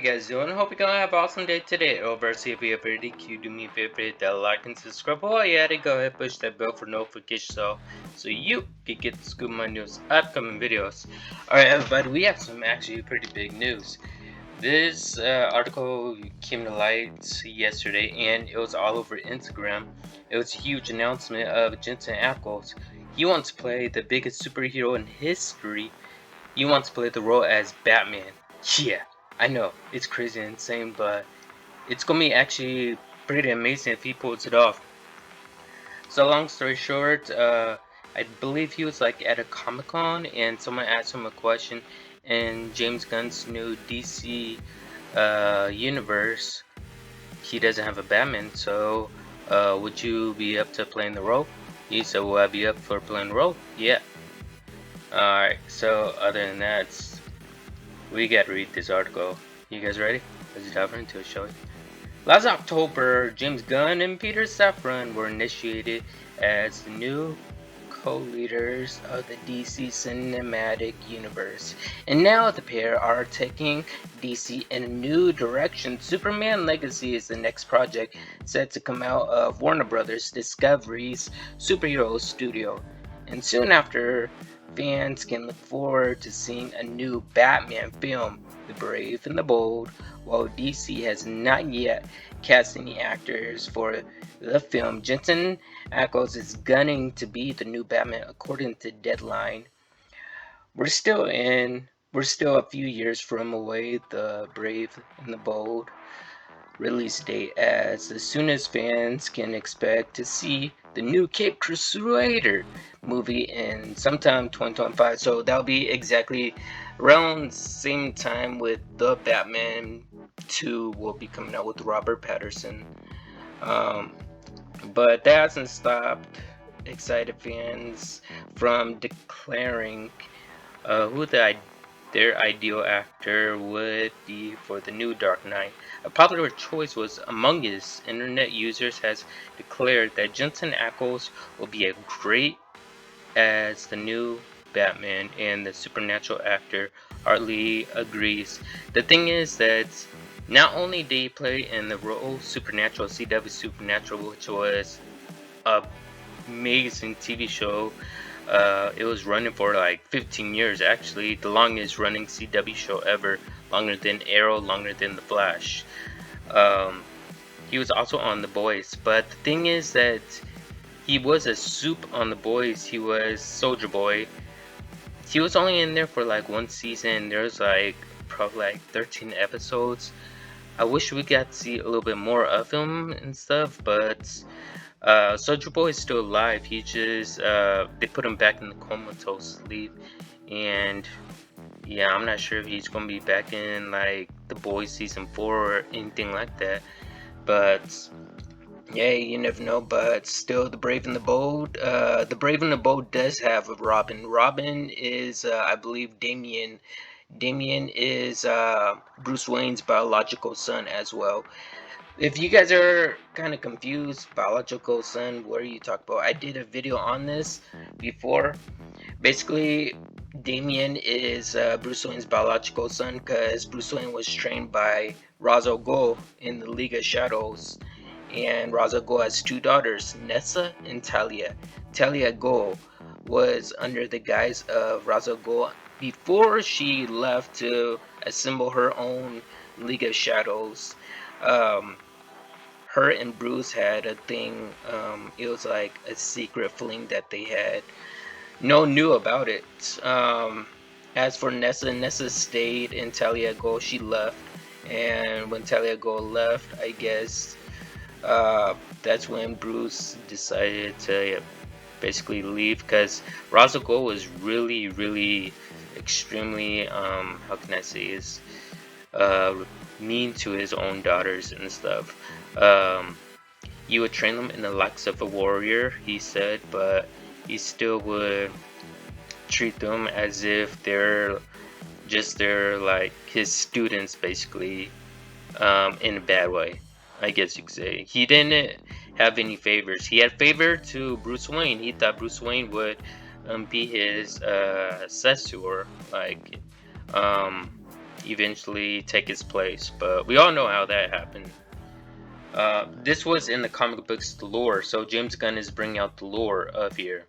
you guys doing? I hope you're gonna have an awesome day today. Over, see if you have pretty cute. Do me a favor, hit that like and subscribe. Oh yeah, to go ahead push that bell for notifications so you can get the scoop of my news upcoming videos. Alright everybody, we have some actually pretty big news. This article came to light yesterday and it was all over Instagram. It was a huge announcement of Jensen Ackles. He wants to play the biggest superhero in history. He wants to play the role as Batman. Yeah, I know, it's crazy and insane, but it's gonna be actually pretty amazing if he pulls it off. So long story short, I believe he was like at a Comic-Con and someone asked him a question, and James Gunn's new DC universe, he doesn't have a Batman, so would you be up to playing the role? He said, will I be up for playing the role? Yeah. Alright, so other than that, we gotta read this article. You guys ready? Let's dive into it, shall we? Last October, James Gunn and Peter Safran were initiated as the new co-leaders of the DC Cinematic Universe. And now the pair are taking DC in a new direction. Superman Legacy is the next project set to come out of Warner Brothers Discovery's superhero studio. And soon after, fans can look forward to seeing a new Batman film, The Brave and the Bold, while DC has not yet cast any actors for the film. Jensen Ackles is gunning to be the new Batman according to Deadline. We're still a few years from away The Brave and the Bold release date, as soon as fans can expect to see the new Cape Crusader movie in sometime 2025. So that'll be exactly around same time with the Batman 2 will be coming out with Robert Pattinson. But that hasn't stopped excited fans from declaring who their ideal actor would be for the new Dark Knight. A popular choice was Among Us. Internet users has declared that Jensen Ackles will be a great as the new Batman, and the supernatural actor hardly agrees. The thing is that not only did he play in the role Supernatural, CW Supernatural, which was an amazing TV show. It was running for like 15 years, actually, the longest running CW show ever, longer than Arrow, longer than The Flash. He was also on The Boys, but the thing is that he was a soup on The Boys. He was Soldier Boy. He was only in there for like one season. There was like probably like 13 episodes. I wish we got to see a little bit more of him and stuff, but Soldier Boy is still alive. He just they put him back in the comatose sleep, and yeah, I'm not sure if he's gonna be back in like The Boys season 4 or anything like that. But yeah, you never know. But still, The Brave and the Bold. The Brave and the Bold does have a Robin. Robin is, I believe, Damian. Damian is Bruce Wayne's biological son as well. If you guys are kind of confused, biological son, what are you talking about? I did a video on this before. Basically, Damian is Bruce Wayne's biological son because Bruce Wayne was trained by Ra's al Ghul in the League of Shadows. And Ra's al Ghul has two daughters, Nessa and Talia. Talia Ghul was under the guise of Ra's al Ghul before she left to assemble her own League of Shadows. Her and Bruce had a thing. It was like a secret fling that they had. No one knew about it. As for Nessa, Nessa stayed in Talia Ghul. She left, and when Talia Ghul left, I guess that's when Bruce decided to basically leave, because Ra's al Ghul was really extremely how can I say, is mean to his own daughters and stuff. He would train them in the likes of a warrior, he said, but he still would treat them as if they're like his students, basically, in a bad way, I guess you could say. He didn't have any favors. He had favor to Bruce Wayne. He thought Bruce Wayne would be his successor, like eventually take his place. But we all know how that happened. This was in the comic books lore, so James Gunn is bringing out the lore of here.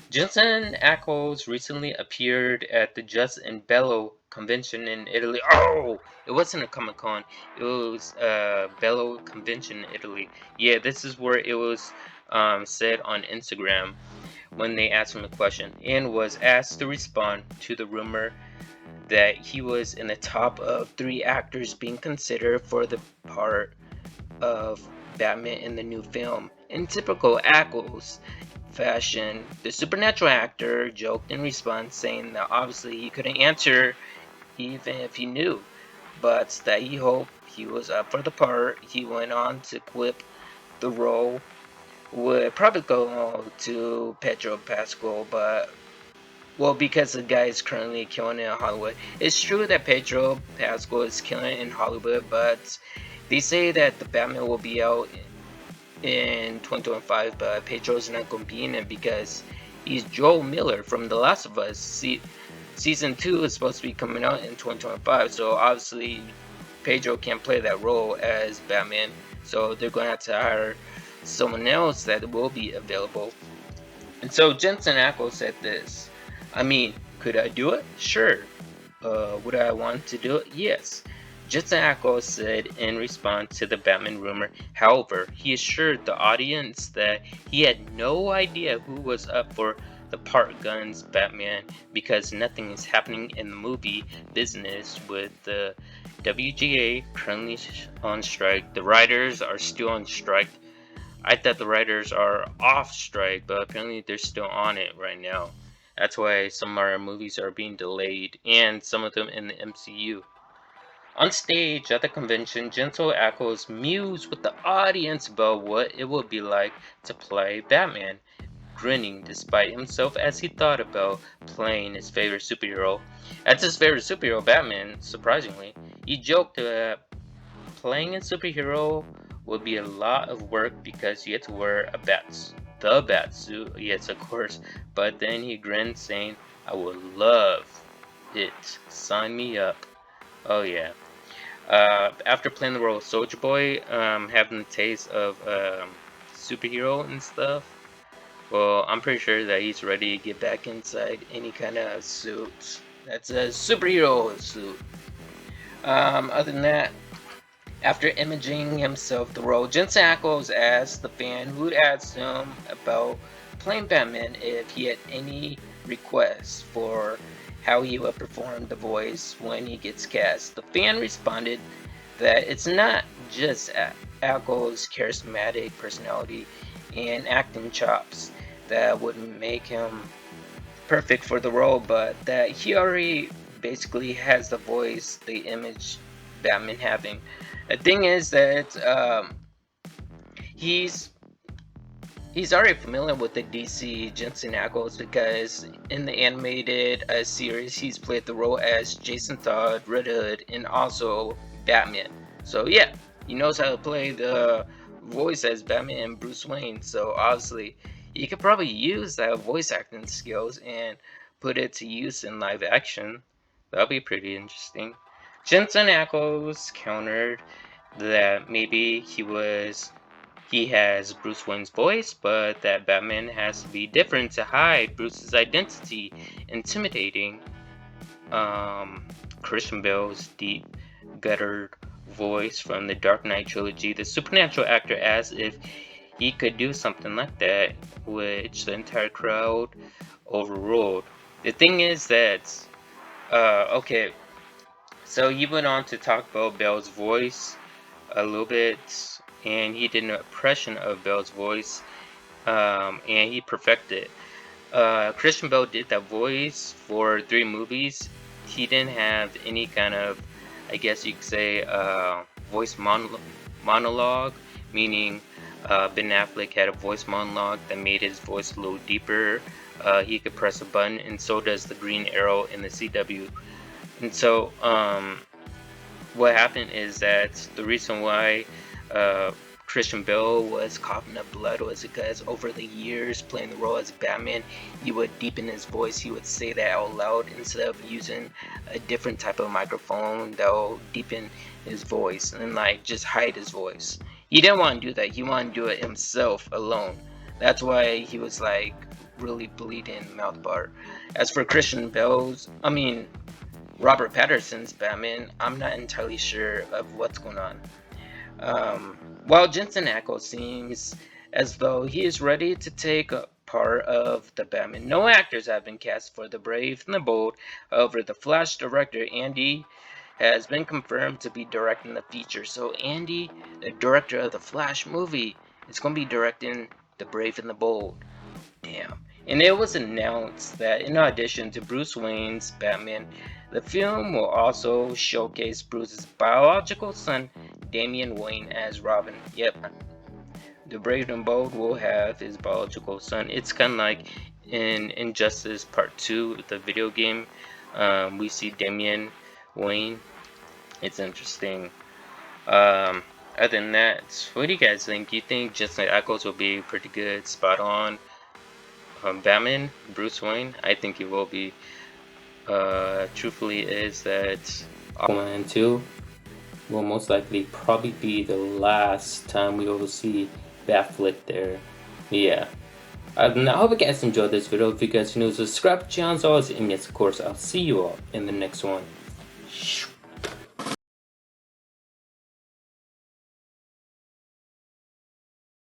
Jensen Ackles recently appeared at the Just and Bello convention in Italy. Oh, it wasn't a Comic Con. It was a Bello convention in Italy. Yeah, this is where it was said on Instagram when they asked him a question, and was asked to respond to the rumor that he was in the top of 3 actors being considered for the part of Batman in the new film. In typical Ackles fashion, the supernatural actor joked in response, saying that obviously he couldn't answer even if he knew, but that he hoped he was up for the part. He went on to quip the role would probably go to Pedro Pascal, but well, because the guy is currently killing it in Hollywood. It's true that Pedro Pascal is killing it in Hollywood, but they say that the Batman will be out in 2025, but Pedro's not going to be in it because he's Joel Miller from The Last of Us. Season 2 is supposed to be coming out in 2025, so obviously Pedro can't play that role as Batman, so they're going to have to hire someone else that will be available. And so Jensen Ackles said this: I mean, could I do it? Sure. Would I want to do it? Yes. Jensen Ackles said in response to the Batman rumor. However, he assured the audience that he had no idea who was up for the part Gunn's Batman because nothing is happening in the movie business with the WGA currently on strike. The writers are still on strike. I thought the writers are off strike, but apparently they're still on it right now. That's why some of our movies are being delayed, and some of them in the MCU. On stage at the convention, Jensen Ackles mused with the audience about what it would be like to play Batman, grinning despite himself as he thought about playing his favorite superhero. As his favorite superhero, Batman, surprisingly, he joked that playing a superhero would be a lot of work because you had to wear the bat suit, yes, of course, but then he grinned saying, I would love it, sign me up. Oh yeah. After playing the role of Soldier Boy, having the taste of superhero and stuff, well, I'm pretty sure that he's ready to get back inside any kind of suit that's a superhero suit. Other than that, after imaging himself the role, Jensen Ackles asked the fan who'd asked him about playing Batman if he had any requests for how he would perform the voice when he gets cast. The fan responded that it's not just Ackles' charismatic personality and acting chops that would make him perfect for the role, but that he already basically has the voice, the image Batman having. The thing is that he's already familiar with the DC Jensen Ackles because in the animated series he's played the role as Jason Todd, Red Hood, and also Batman. So yeah, he knows how to play the voice as Batman and Bruce Wayne. So obviously he could probably use that voice acting skills and put it to use in live action. That'll be pretty interesting. Jensen Ackles countered that maybe he has Bruce Wayne's voice, but that Batman has to be different to hide Bruce's identity, intimidating Christian Bale's deep, guttered voice from the Dark Knight trilogy. The supernatural actor asked if he could do something like that, which the entire crowd overruled. The thing is that, okay, so he went on to talk about Bale's voice a little bit, and he did an impression of Bale's voice, and he perfected it. Christian Bale did that voice for 3 movies. He didn't have any kind of, I guess you could say, voice monologue, meaning Ben Affleck had a voice monologue that made his voice a little deeper. He could press a button, and so does the Green Arrow in the CW. And so, what happened is that the reason why Christian Bale was coughing up blood was because over the years playing the role as Batman, he would deepen his voice. He would say that out loud instead of using a different type of microphone that will deepen his voice and like just hide his voice. He didn't want to do that. He wanted to do it himself alone. That's why he was like really bleeding mouth part. As for Robert Patterson's Batman, I'm not entirely sure of what's going on. While Jensen Ackles seems as though he is ready to take a part of the Batman, no actors have been cast for the Brave and the Bold. However, the Flash director Andy has been confirmed to be directing the feature. So Andy, the director of the Flash movie, is going to be directing the Brave and the Bold. Damn. And it was announced that in addition to Bruce Wayne's Batman, the film will also showcase Bruce's biological son, Damian Wayne, as Robin. Yep. The Brave and Bold will have his biological son. It's kind of like in Injustice Part 2, the video game. We see Damian Wayne. It's interesting. Other than that, what do you guys think? Do you think Jensen Ackles will be pretty good, spot on? Batman, Bruce Wayne, I think he will be. Truthfully, is that Aquaman 2 will most likely probably be the last time we will see Batfleck there. Yeah. I hope you guys enjoyed this video. If you guys are new, subscribe to the channel as always, and yes, of course, I'll see you all in the next one.